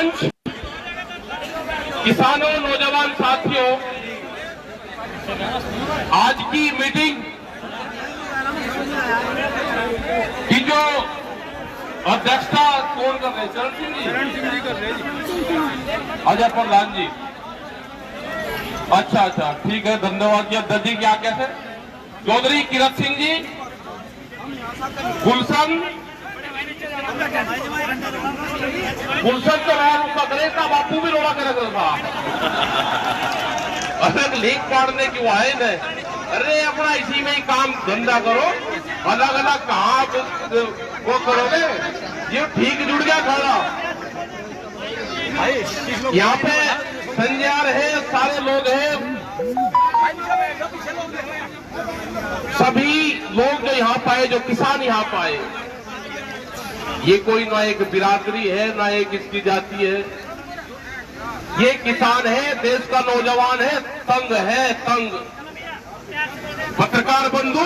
मंच, किसानों, नौजवान साथियों, आज की मीटिंग की जो अध्यक्षता कौन कर रहे हैं? चरण सिंह जी कर रहे हैं। अजय प्रधान जी, अच्छा, ठीक है, धन्यवाद जी। अध्यक्ष जी क्या कहते हैं? चौधरी किरत सिंह जी, गुलशन तो पकड़े का बापू भी रोड़ा कर था। अलग लीक पाड़ने की वो है नहीं। अरे अपना इसी में ही काम धंधा करो, अलग अलग कहाँ वो करोगे? ये ठीक जुड़ गया खाना। यहाँ पे संजय है, सारे लोग हैं, सभी लोग जो यहाँ पाए, जो किसान यहाँ पाए, ये कोई ना एक बिरादरी है, ना एक इसकी जाति है, ये किसान है, देश का नौजवान है, तंग है, तंग। पत्रकार बंधु,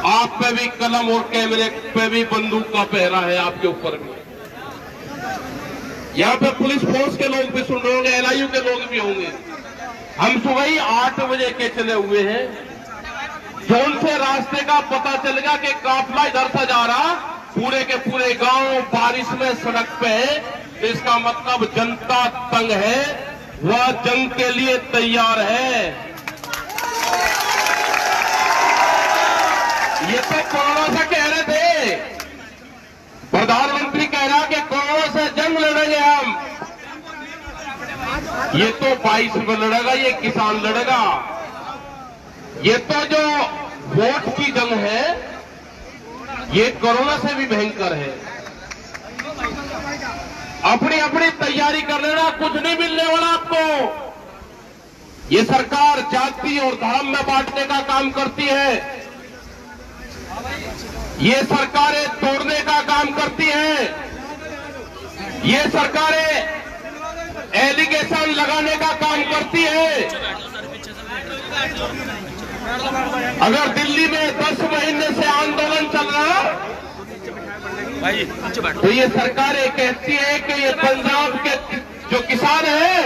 आप पे भी कलम और कैमरे पे भी बंदूक का पहरा है, आपके ऊपर भी। यहाँ पे पुलिस फोर्स के लोग भी सुन रहे होंगे, एलआईयू के लोग भी होंगे। हम सुबह ही 8 बजे के चले हुए हैं। जोन से रास्ते का पता चलेगा कि काफिला इधर से जा रहा, पूरे के पूरे गांव बारिश में सड़क पे है, तो इसका मतलब जनता तंग है, वह जंग के लिए तैयार है। ये तो कोरोना से कह रहे थे, प्रधानमंत्री कह रहा कि कोरोना से जंग लड़ेंगे हम। ये तो 22 में लड़ेगा, ये किसान लड़ेगा। ये तो जो वोट की जंग है, ये कोरोना से भी भयंकर है। अपनी अपनी तैयारी कर लेना, कुछ नहीं मिलने वाला आपको। ये सरकार जाति और धर्म में बांटने का काम करती है, ये सरकारें तोड़ने का काम करती हैं, ये सरकारें एलिगेशन लगाने का काम करती है। अगर दिल्ली में 10 महीने से आंदोलन चल रहा, तो ये सरकारें कहती है कि ये पंजाब के जो किसान है,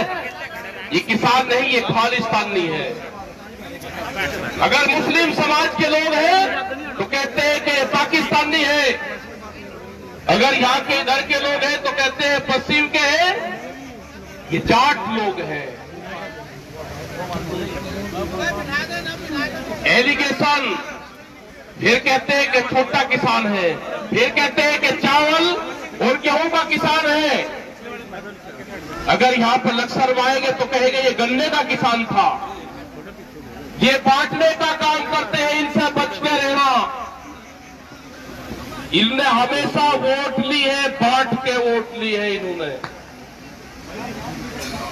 ये किसान नहीं, ये खालिस्तानी है। अगर मुस्लिम समाज के लोग हैं तो कहते हैं कि ये पाकिस्तानी है। अगर यहाँ के इधर के लोग हैं तो कहते हैं पश्चिम के हैं, ये जाट लोग हैं। एलिगेशन, फिर कहते हैं कि छोटा किसान है, फिर कहते हैं कि चावल और गेहूं का किसान है। अगर यहाँ पर लक्ष्य आएंगे तो कहेंगे ये गन्ने का किसान था। ये बांटने का काम करते हैं, इनसे बच के रहना। इनने हमेशा वोट ली है, बांट के वोट ली है इन्होंने।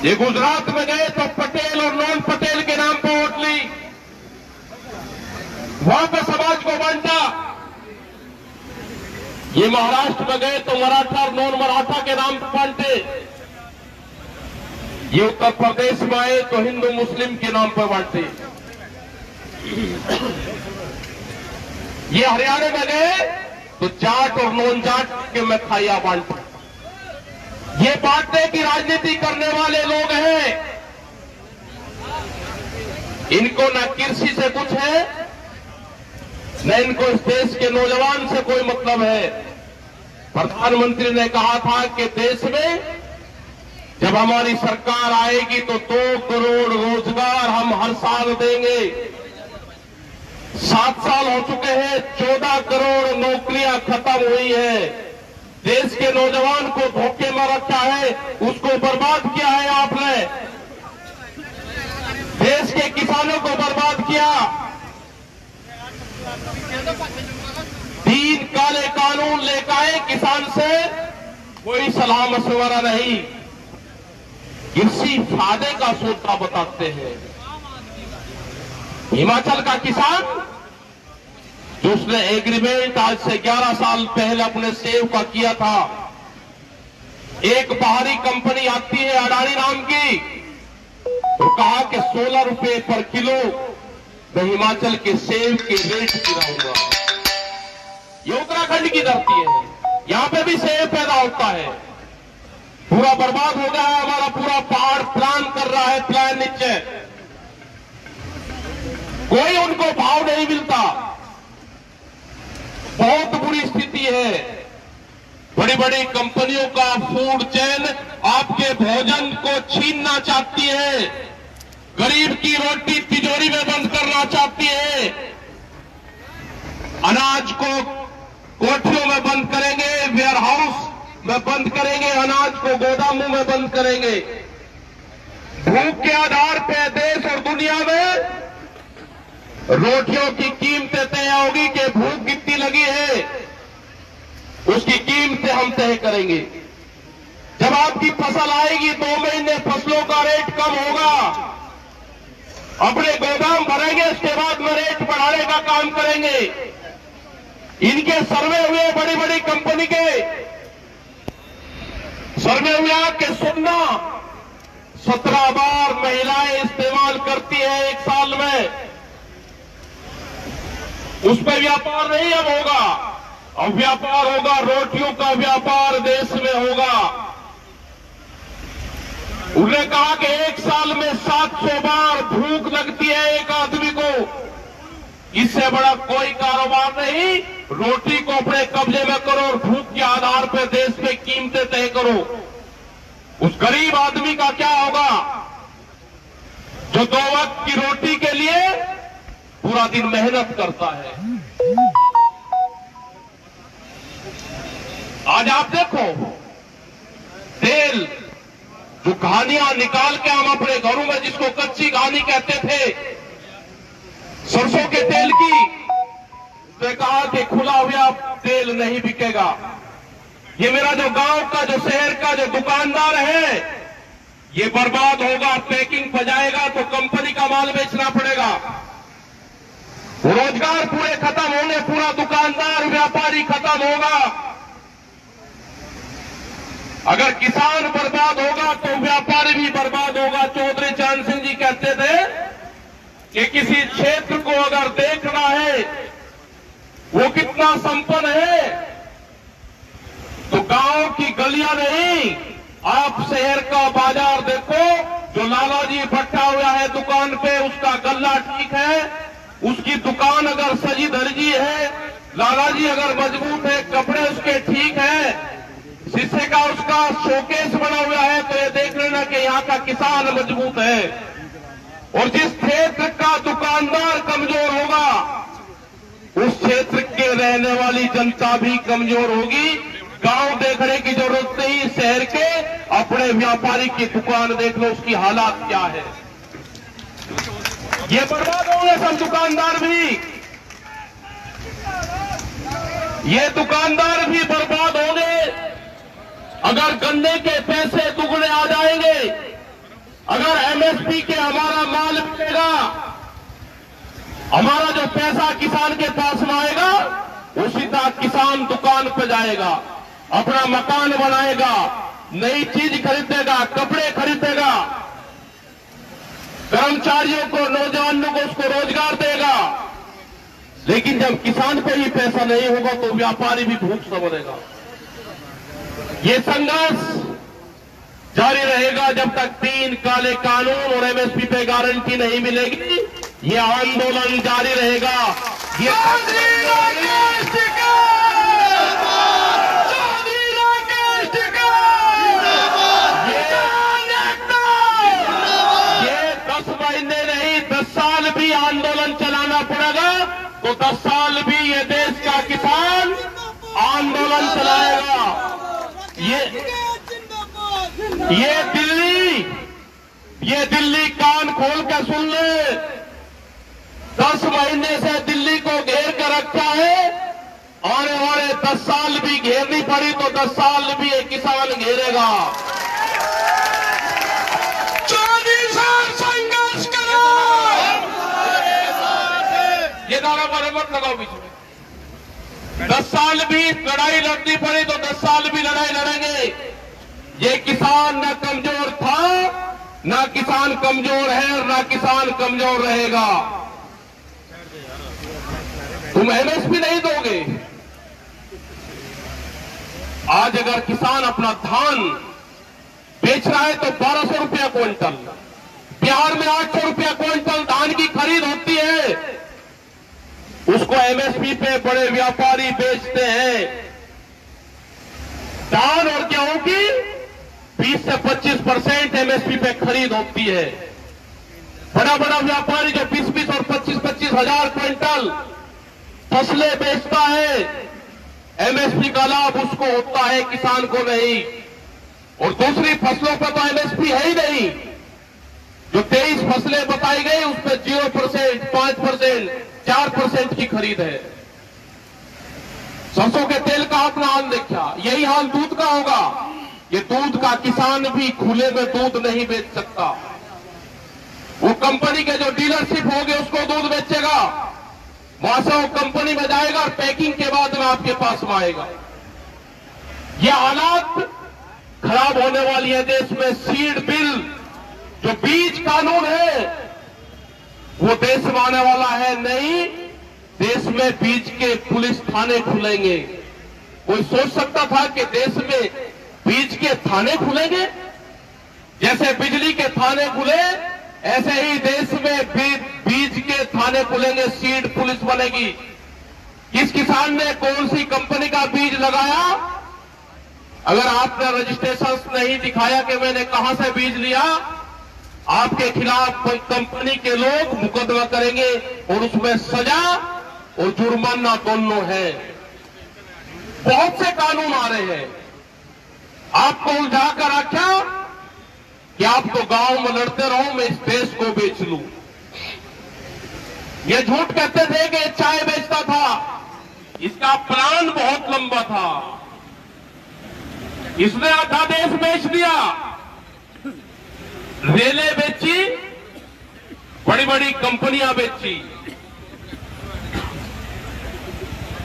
ये गुजरात में गए तो पटेल और नॉन पटेल के नाम पर वोट ली, वहां पे समाज को बांटा। ये महाराष्ट्र में गए तो मराठा और नॉन मराठा के नाम पर बांटे। ये उत्तर प्रदेश में आए तो हिंदू मुस्लिम के नाम पर बांटे। ये हरियाणा में गए तो जाट और नॉन जाट के में खाइया बांटे। ये बांटने की राजनीति करने वाले लोग हैं। इनको न कृषि से कुछ है, न इनको इस देश के नौजवान से कोई मतलब है। प्रधानमंत्री ने कहा था कि देश में जब हमारी सरकार आएगी तो 2 करोड़ रोजगार हम हर साल देंगे। 7 साल हो चुके हैं, 14 करोड़ नौकरियां खत्म हुई है। देश के नौजवान को धोखे में रखा है, उसको बर्बाद किया है आपने। देश के किसानों को बर्बाद किया। 3 काले कानून लेकर आए, किसान से कोई सलाह मशवरा नहीं, कृषि फायदे का सोचना बताते हैं। हिमाचल का किसान जो उसने एग्रीमेंट आज से 11 साल पहले अपने सेव का किया था, एक बाहरी कंपनी आती है अडानी नाम की, तो कहा कि 16 रुपए पर किलो मैं हिमाचल के सेब के रेट गिराऊंगा। ये उत्तराखंड की धरती है, यहां पे भी सेब पैदा होता है। पूरा बर्बाद हो गया है। हमारा पूरा पहाड़ प्लान कर रहा है, प्लान नीचे कोई उनको भाव नहीं मिलता। बहुत बुरी स्थिति है। बड़ी बड़ी कंपनियों का फूड चेन आपके भोजन को छीनना चाहती है, गरीब की रोटी तिजोरी में बंद करना चाहती है, अनाज को कोठियों में बंद करेंगे, वेयर हाउस में बंद करेंगे, अनाज को गोदामों में बंद करेंगे। भूख के आधार पर देश और दुनिया में रोटियों की कीमतें तय होगी कि भूख कितनी लगी है, उसकी कीमतें हम तय करेंगे। जब आपकी फसल आएगी 2 महीने फसलों का रेट कम होगा, अपने गोदाम भरेंगे, उसके बाद में रेट बढ़ाने का काम करेंगे। इनके सर्वे हुए, बड़ी बड़ी कंपनी के सर्वे हुआ कि सुनना 17 बार महिलाएं इस्तेमाल करती है एक साल में। उस पर व्यापार नहीं अब होगा, अब व्यापार होगा, रोटियों का व्यापार देश में होगा। उन्होंने कहा कि एक साल में 700 बार भूख लगती है एक आदमी को, इससे बड़ा कोई कारोबार नहीं। रोटी को अपने कब्जे में करो और भूख के आधार पर देश में कीमतें तय करो। उस गरीब आदमी का क्या होगा जो 2 वक्त की रोटी के लिए पूरा दिन मेहनत करता है। आज आप देखो, तेल जो कहानियां निकाल के हम अपने घरों में, जिसको कच्ची कहानी कहते थे, सरसों के तेल की, तो कहा कि खुला हुआ तेल नहीं बिकेगा। ये मेरा जो गांव का, जो शहर का जो दुकानदार है, ये बर्बाद होगा, पैकिंग बजाएगा तो कंपनी का माल बेचना पड़ेगा। रोजगार पूरे खत्म होंगे, पूरा दुकानदार व्यापारी खत्म होगा। अगर किसान बर्बाद होगा तो व्यापारी भी बर्बाद होगा। चौधरी चरण सिंह जी कहते थे कि किसी क्षेत्र को अगर देखना है वो कितना संपन्न है, तो गांव की गलियां नहीं, आप शहर का बाजार देखो। जो लालाजी बैठा हुआ है दुकान पे, उसका गल्ला ठीक है, उसकी दुकान अगर सजी धजी है, लालाजी अगर मजबूत है, कपड़े उसके ठीक है, शीशे का उसका शोकेस बना हुआ है, तो ये देख लेना कि यहाँ का किसान मजबूत है। और जिस क्षेत्र का दुकानदार कमजोर होगा, उस क्षेत्र के रहने वाली जनता भी कमजोर होगी। गांव देखने की जरूरत नहीं, शहर के अपने व्यापारी की दुकान देख लो, उसकी हालात क्या है। ये बर्बाद होंगे सब दुकानदार भी, ये दुकानदार भी बर्बाद होंगे। अगर गन्ने के पैसे दुगने आ जाएंगे, अगर एमएसपी के हमारा माल बिकेगा, हमारा जो पैसा किसान के पास में आएगा, वो सीधा किसान दुकान पर जाएगा, अपना मकान बनाएगा, नई चीज खरीदेगा, कपड़े खरीदेगा, कर्मचारियों को, नौजवानों को उसको रोजगार देगा। लेकिन जब किसान पे ही पैसा नहीं होगा तो व्यापारी भी भूख से मरेगा। ये संघर्ष जारी रहेगा जब तक 3 काले कानून और एमएसपी पे गारंटी नहीं मिलेगी। ये आंदोलन जारी रहेगा। ये आंदोलन चलाना पड़ेगा, तो 10 साल भी ये देश का किसान आंदोलन चलाएगा। ये दिल्ली कान खोल के सुन ले, 10 महीने से दिल्ली को घेर कर रखा है। आने वाले 10 साल भी घेरनी पड़ी तो 10 साल भी ये किसान घेरेगा। 24 साल संघर्ष करो। ये नारा बराबर लगाओ बीच में। 10 साल भी लड़ाई लड़नी पड़ी तो 10 साल भी लड़ाई लड़ेंगे। ये किसान न कमजोर था, न किसान कमजोर है और न किसान कमजोर रहेगा। तुम एमएसपी नहीं दोगे। आज अगर किसान अपना धान बेच रहा है तो 1200 रुपया क्विंटल। बिहार में 800 रुपया क्विंटल धान की खरीद होती है, उसको एमएसपी पे बड़े व्यापारी बेचते हैं। धान और गेहूं की 20 से 25% एमएसपी पे खरीद होती है। बड़ा बड़ा व्यापारी जो 20-20 और 25-25 हजार क्विंटल फसलें बेचता है, एमएसपी का लाभ उसको होता है, किसान को नहीं। और दूसरी फसलों पर तो एमएसपी है ही नहीं। जो 23 फसलें बताई गई उस पर 0%, 5%, 4% की खरीद है। सरसों के तेल का आपने हाल देखा, यही हाल दूध का होगा। ये दूध का किसान भी खुले में दूध नहीं बेच सकता। वो कंपनी के जो डीलरशिप होगी उसको दूध बेचेगा, वहां से वो कंपनी में जाएगा और पैकिंग के बाद में आपके पास में आएगा। ये हालात खराब होने वाली है देश में। सीड बिल जो बीज कानून है वो देश में आने वाला है नहीं। देश में बीज के पुलिस थाने खुलेंगे। कोई सोच सकता था कि देश में बीज के थाने खुलेंगे? जैसे बिजली के थाने खुले ऐसे ही देश में बीज के थाने खुलेंगे, सीड पुलिस बनेगी। किस किसान ने कौन सी कंपनी का बीज लगाया, अगर आपने रजिस्ट्रेशन नहीं दिखाया कि मैंने कहां से बीज लिया, आपके खिलाफ कंपनी के लोग मुकदमा करेंगे और उसमें सजा और जुर्माना दोनों है। बहुत से कानून आ रहे हैं। आपको उलझाकर रखा कि आप तो गांव में लड़ते रहो, मैं इस देश को बेच लूं। ये झूठ कहते थे कि चाय बेचता था, इसका प्लान बहुत लंबा था। इसने आधा देश बेच दिया, रेलें बेची, बड़ी बड़ी कंपनियां बेची।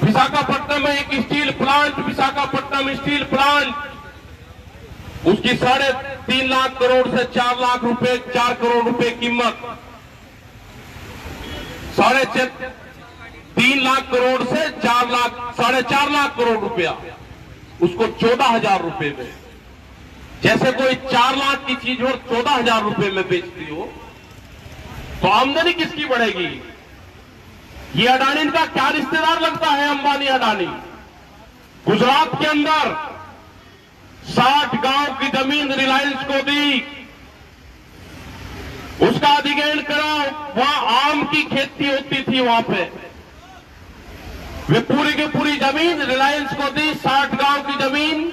विशाखापट्टनम में एक steel plant, Visakhapatnam steel plant, उसकी 3.5 लाख करोड़ से 4 लाख रुपए, 4 करोड़ रुपए कीमत, 3.5 लाख करोड़ से 4 लाख, 4.5 लाख करोड़ रुपया, उसको 14,000 रुपए में। जैसे कोई 4 लाख की चीज और 14,000 रुपए में बेचती हो तो आमदनी किसकी बढ़ेगी? ये अडानी का क्या रिश्तेदार लगता है? अंबानी अडानी। गुजरात के अंदर 60 गांव की जमीन रिलायंस को दी, उसका अधिग्रहण करा। वहां आम की खेती होती थी, वहां पे वे पूरी की पूरी जमीन रिलायंस को दी, 60 गांव की जमीन।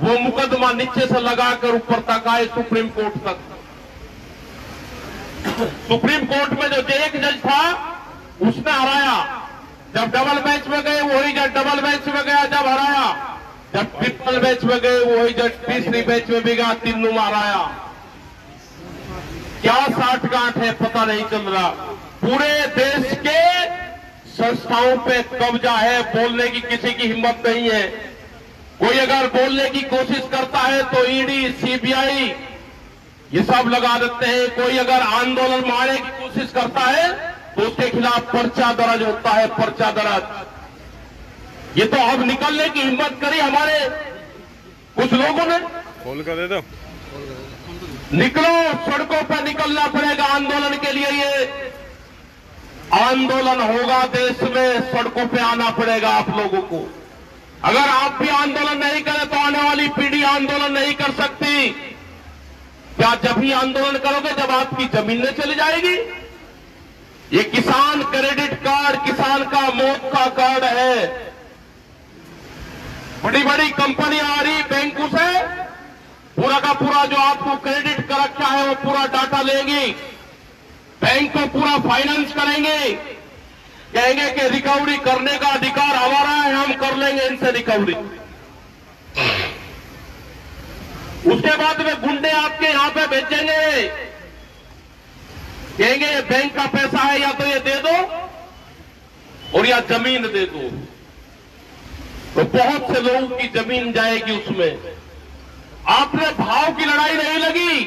वो मुकदमा नीचे से लगाकर ऊपर तक आए, सुप्रीम कोर्ट तक। सुप्रीम कोर्ट में जो एक जज था उसने हराया। जब डबल बेंच में गए वही जज डबल बेंच में गया, जब हराया। जब ट्रिपल बेंच में गए वही जज तीसरी बेंच में भी गया, तीनों हराया। क्या साठ गांठ है पता नहीं चल रहा। पूरे देश के संस्थाओं पे कब्जा है, बोलने की किसी की हिम्मत नहीं है। कोई अगर बोलने की कोशिश करता है तो ईडी, सीबीआई ये सब लगा देते हैं। कोई अगर आंदोलन मारने की कोशिश करता है तो उसके खिलाफ पर्चा दर्ज होता है, पर्चा दर्ज। ये तो अब निकलने की हिम्मत करी हमारे कुछ लोगों ने। खोल कर दे दो। निकलो, सड़कों पर निकलना पड़ेगा आंदोलन के लिए। ये आंदोलन होगा देश में, सड़कों पे आना पड़ेगा आप लोगों को। अगर आप भी आंदोलन नहीं करें तो आने वाली पीढ़ी आंदोलन नहीं कर सकती। क्या जब ही आंदोलन करोगे जब आपकी जमीनें चली जाएगी? ये किसान क्रेडिट कार्ड किसान का मौत का कार्ड है। बड़ी बड़ी कंपनियां आ रही बैंकों से, पूरा का पूरा जो आपको क्रेडिट कर रखा है वो पूरा डाटा लेंगी, बैंक को पूरा फाइनेंस करेंगे, कहेंगे कि रिकवरी करने का अधिकार हमारा है, हम कर लेंगे इनसे रिकवरी। उसके बाद में गुंडे आपके यहां पे भेजेंगे, कहेंगे ये बैंक का पैसा है, या तो ये दे दो और या जमीन दे दो। तो बहुत से लोगों की जमीन जाएगी उसमें। आपने भाव की लड़ाई नहीं लगी।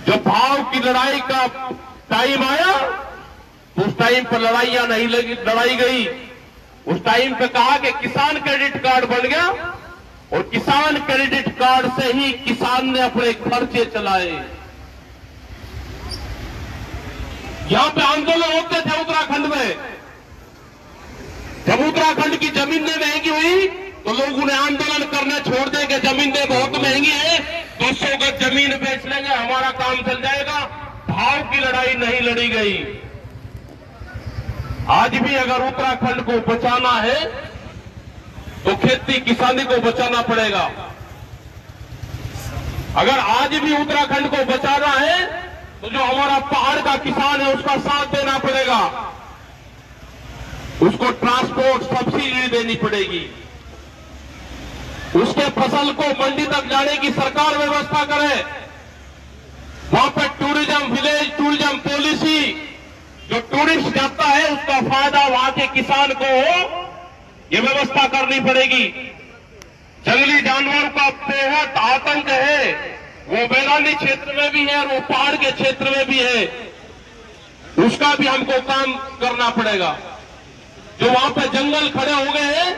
जब भाव की लड़ाई का टाइम आया तो उस टाइम पर लड़ाइयां नहीं लगी, लड़ाई गई। उस टाइम पे कहा कि किसान क्रेडिट कार्ड बन गया, और किसान क्रेडिट कार्ड से ही किसान ने अपने खर्चे चलाए। यहां पे आंदोलन होते थे उत्तराखंड में। जब उत्तराखंड की जमीनें महंगी हुई तो लोगों ने आंदोलन करने छोड़ दें कि जमीनें बहुत महंगी है, 200 गज जमीन बेच लेंगे, हमारा काम चल जाएगा। भाव की लड़ाई नहीं लड़ी गई। आज भी अगर उत्तराखंड को बचाना है तो खेती किसानी को बचाना पड़ेगा। अगर आज भी उत्तराखंड को बचाना है तो जो हमारा पहाड़ का किसान है उसका साथ देना पड़ेगा, उसको ट्रांसपोर्ट सब्सिडी देनी पड़ेगी, उसके फसल को मंडी तक जाने की सरकार व्यवस्था करे। वहां पर टूरिज्म विलेज टूरिज्म पॉलिसी, जो टूरिस्ट जाता है उसका फायदा वहां के किसान को हो, ये व्यवस्था करनी पड़ेगी। जंगली जानवरों का बेहद आतंक है, वो मैदानी क्षेत्र में भी है और वो पहाड़ के क्षेत्र में भी है, उसका भी हमको काम करना पड़ेगा। जो वहां पे जंगल खड़े हो गए हैं,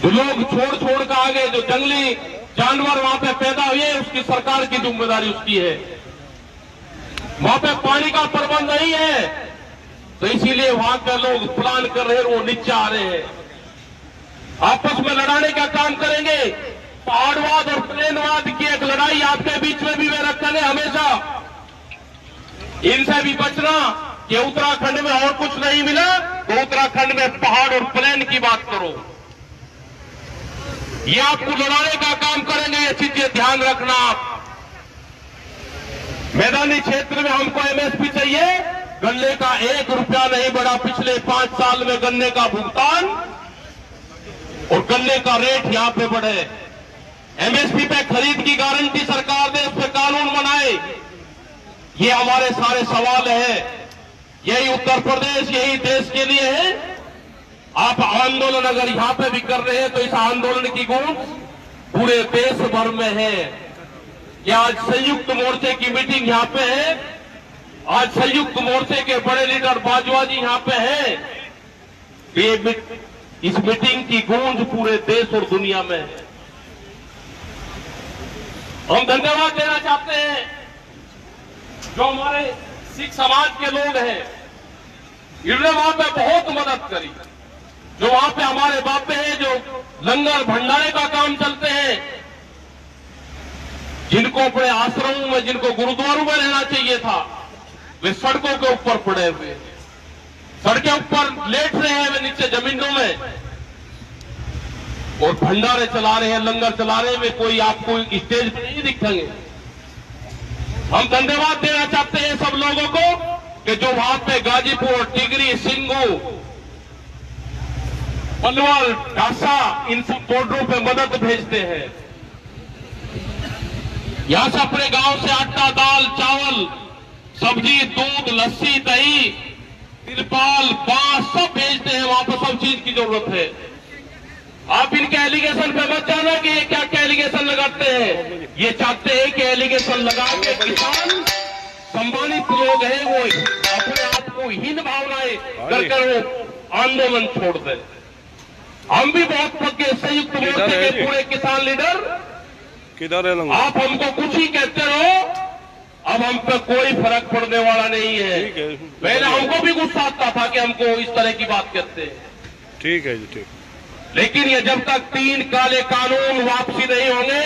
जो लोग छोड़ छोड़ कर आ गए, जो जंगली जानवर वहां पे पैदा हुए, उसकी सरकार की जिम्मेदारी उसकी है। वहां पे पानी का प्रबंध नहीं है तो इसीलिए वहां के लोग प्लान कर रहे हैं, वो नीचे आ रहे हैं। आपस में लड़ाने का काम करेंगे। पहाड़वाद और प्लेनवाद की एक लड़ाई आपके बीच में भी वे रखेंगे हमेशा। इनसे भी बचना कि उत्तराखंड में और कुछ नहीं मिला तो उत्तराखंड में पहाड़ और प्लेन की बात करो, ये आपको लड़ाने का काम करेंगे। ये चीजें ध्यान रखना आप। मैदानी क्षेत्र में हमको एमएसपी चाहिए। गन्ने का 1 रुपया नहीं बढ़ा पिछले 5 साल में गन्ने का भुगतान, और गन्ने का रेट यहां पे बढ़े। एमएसपी पे खरीद की गारंटी सरकार दे, उस पर कानून बनाए। ये हमारे सारे सवाल है। यही उत्तर प्रदेश, यही देश के लिए है। आप आंदोलन अगर यहां पे भी कर रहे हैं तो इस आंदोलन की गूंज पूरे देश भर में है। ये आज संयुक्त मोर्चे की मीटिंग यहां पे है। आज संयुक्त मोर्चे के बड़े लीडर बाजवा जी यहां पे हैं। इस मीटिंग की गूंज पूरे देश और दुनिया में है। हम धन्यवाद देना चाहते हैं जो हमारे सिख समाज के लोग हैं, इन्होंने वहां पे बहुत मदद करी। जो वहां पे हमारे बापे हैं, जो लंगर भंडारे का काम चलते हैं, जिनको अपने आश्रमों में, जिनको गुरुद्वारों में रहना चाहिए था, वे सड़कों के ऊपर पड़े हुए, सड़कें ऊपर लेट रहे हैं, वे नीचे जमीनों में, और भंडारे चला रहे हैं, लंगर चला रहे हैं। वे कोई आपको स्टेज पर नहीं दिखेंगे। हम धन्यवाद देना चाहते हैं सब लोगों को कि जो वहां पे गाजीपुर, टिगरी, सिंगू, पलवल, ढासा, इन सब बॉर्डरों पे मदद भेजते हैं। यहां से अपने गांव से आटा, दाल, चावल, सब्जी, दूध, लस्सी, दही, तिरपाल, बांस सब भेजते हैं। वहां पर सब चीज की जरूरत है। आप इनके एलिगेशन पे मत जाना कि ये क्या क्या एलिगेशन लगाते हैं। ये चाहते हैं कि एलिगेशन लगा के किसान सम्मानित लोग हैं, वो अपने आप को हीन भावनाएं करके वो आंदोलन छोड़ दें। हम भी बहुत पक्के संयुक्त मोर्चे के पूरे किसान लीडर, किधर है? आप हमको कुछ ही कहते रहो, अब हम पे कोई फर्क पड़ने वाला नहीं है। पहले हमको भी गुस्सा आता था कि हमको इस तरह की बात कहते हैं। ठीक है जी, ठीक। लेकिन ये जब तक 3 काले कानून वापसी नहीं होंगे,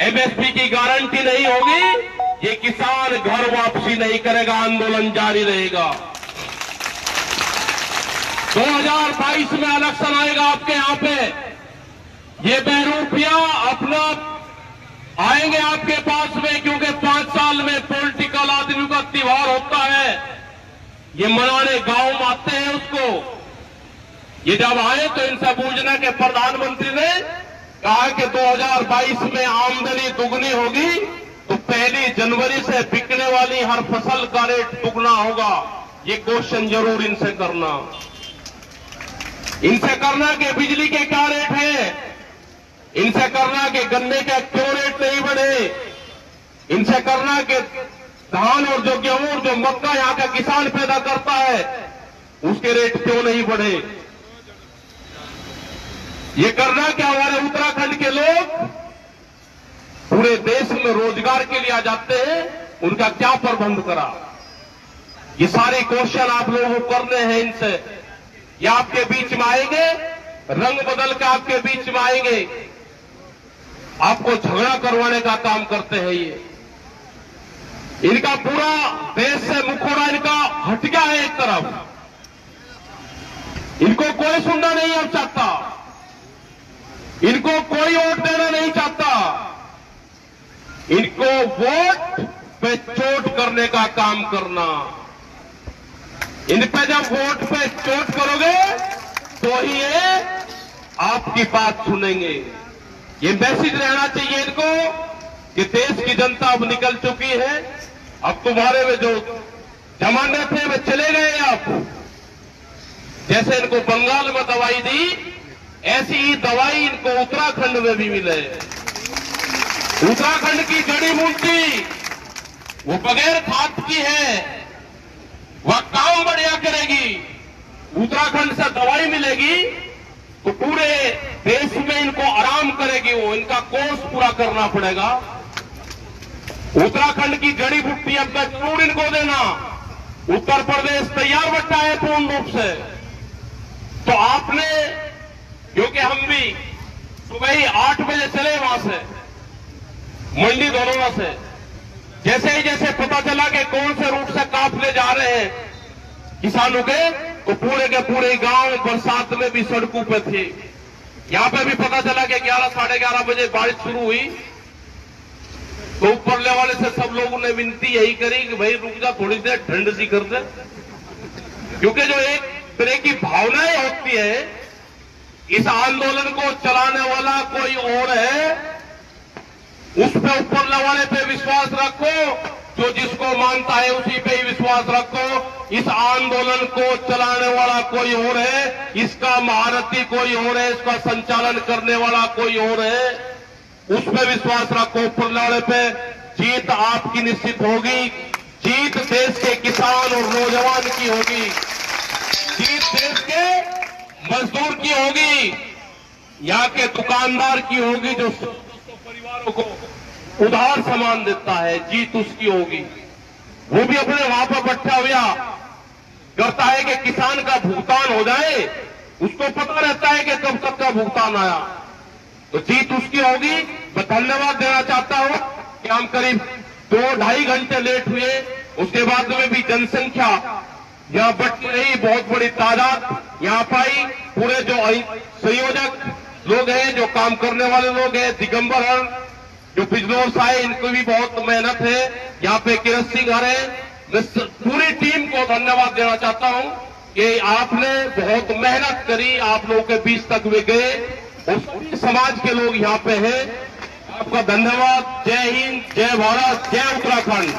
एमएसपी की गारंटी नहीं होगी, ये किसान घर वापसी नहीं करेगा, आंदोलन जारी रहेगा। 2022 में इलेक्शन आएगा आपके यहां पे। ये बहरूपिया अपना आएंगे आपके पास में, क्योंकि 5 साल में पॉलिटिकल आदमी का त्योहार होता है। ये मनाने गांव में आते हैं उसको। ये जब आए तो इनसे पूछना कि प्रधानमंत्री ने कहा कि 2022 में आमदनी दुगनी होगी तो 1 जनवरी से बिकने वाली हर फसल का रेट दुगना होगा। ये क्वेश्चन जरूर इनसे करना। इनसे करना कि बिजली के क्या रेट है, इनसे करना कि गन्ने का क्यों रेट नहीं बढ़े, इनसे करना कि धान और जो गेहूं और जो मक्का यहां का किसान पैदा करता है उसके रेट क्यों नहीं बढ़े। ये करना कि हमारे उत्तराखंड के लोग पूरे देश में रोजगार के लिए आ जाते हैं, उनका क्या प्रबंध करा। ये सारे क्वेश्चन आप लोगों को करने हैं इनसे। ये आपके बीच में आएंगे, रंग बदल के आपके बीच में आएंगे, आपको झगड़ा करवाने का काम करते हैं। ये इनका पूरा देश से मुखौड़ा इनका हट गया है एक तरफ। इनको कोई सुनना नहीं अब चाहता, इनको कोई वोट देना नहीं चाहता। इनको वोट पे चोट करने का काम करना। इन पे जब वोट पे चोट करोगे तो ही ये आपकी बात सुनेंगे। ये मैसेज रहना चाहिए इनको कि देश की जनता अब निकल चुकी है, अब तुम्हारे में जो जमाने थे वे चले गए। आप जैसे इनको बंगाल में दवाई दी, ऐसी ही दवाई इनको उत्तराखंड में भी मिले। उत्तराखंड की जड़ी बूटी वो बगैर खाद की है, वह काम बढ़िया करेगी। उत्तराखंड से दवाई मिलेगी तो पूरे देश में इनको आराम करेगी। वो इनका कोर्स पूरा करना पड़ेगा। उत्तराखंड की जड़ी बूटी अब तक जरूर इनको देना। उत्तर प्रदेश तैयार बैठा है पूर्ण रूप से। तो आपने, क्योंकि हम भी सुबह ही 8 बजे चले वहां से, मंडी धनौरा से, जैसे पता चला कि कौन से रूट से काफले जा रहे हैं किसानों के, तो पूरे के पूरे गांव बरसात में भी सड़कों पे थे। यहां पे भी पता चला कि 11, साढ़े 11 बजे बारिश शुरू हुई तो ऊपरले वाले से सब लोगों ने विनती यही करी कि भाई रुक जा, थोड़ी देर ठंड सी कर दे। क्योंकि जो एक तरह की भावनाएं होती है, इस आंदोलन को चलाने वाला कोई और है, उस पे ऊपरले वाले पे विश्वास रखो। जो जिसको मानता है उसी पे ही विश्वास रखो। इस आंदोलन को चलाने वाला कोई और है, इसका महारथी कोई और है, इसका संचालन करने वाला कोई और है, उस पे विश्वास रखो। ऊपरले वाले पे जीत आपकी निश्चित होगी। जीत देश के किसान और नौजवान की होगी, जीत देश के मजदूर की होगी, यहाँ के दुकानदार की होगी जो परिवारों को उधार सामान देता है। जीत उसकी होगी। वो भी अपने वहां पर बैठा हुआ करता है कि किसान का भुगतान हो जाए, उसको पता रहता है कि कब तक का भुगतान आया, तो जीत उसकी होगी। मैं धन्यवाद देना चाहता हूं कि हम करीब 2-2.5 घंटे लेट हुए, उसके बाद में भी जनसंख्या यहां बढ़ती रही, बहुत बड़ी तादाद यहां पाई। पूरे जो संयोजक लोग हैं, जो काम करने वाले लोग हैं, दिगंबर हर जो बिजनौर से आए, इनको भी बहुत मेहनत है। यहाँ पे किरत सिंह हरे, मैं पूरी टीम को धन्यवाद देना चाहता हूं कि आपने बहुत मेहनत करी, आप लोगों के बीच तक वे गए और सभी समाज के लोग यहाँ पे हैं। आपका धन्यवाद। जय हिंद, जय भारत, जय उत्तराखंड।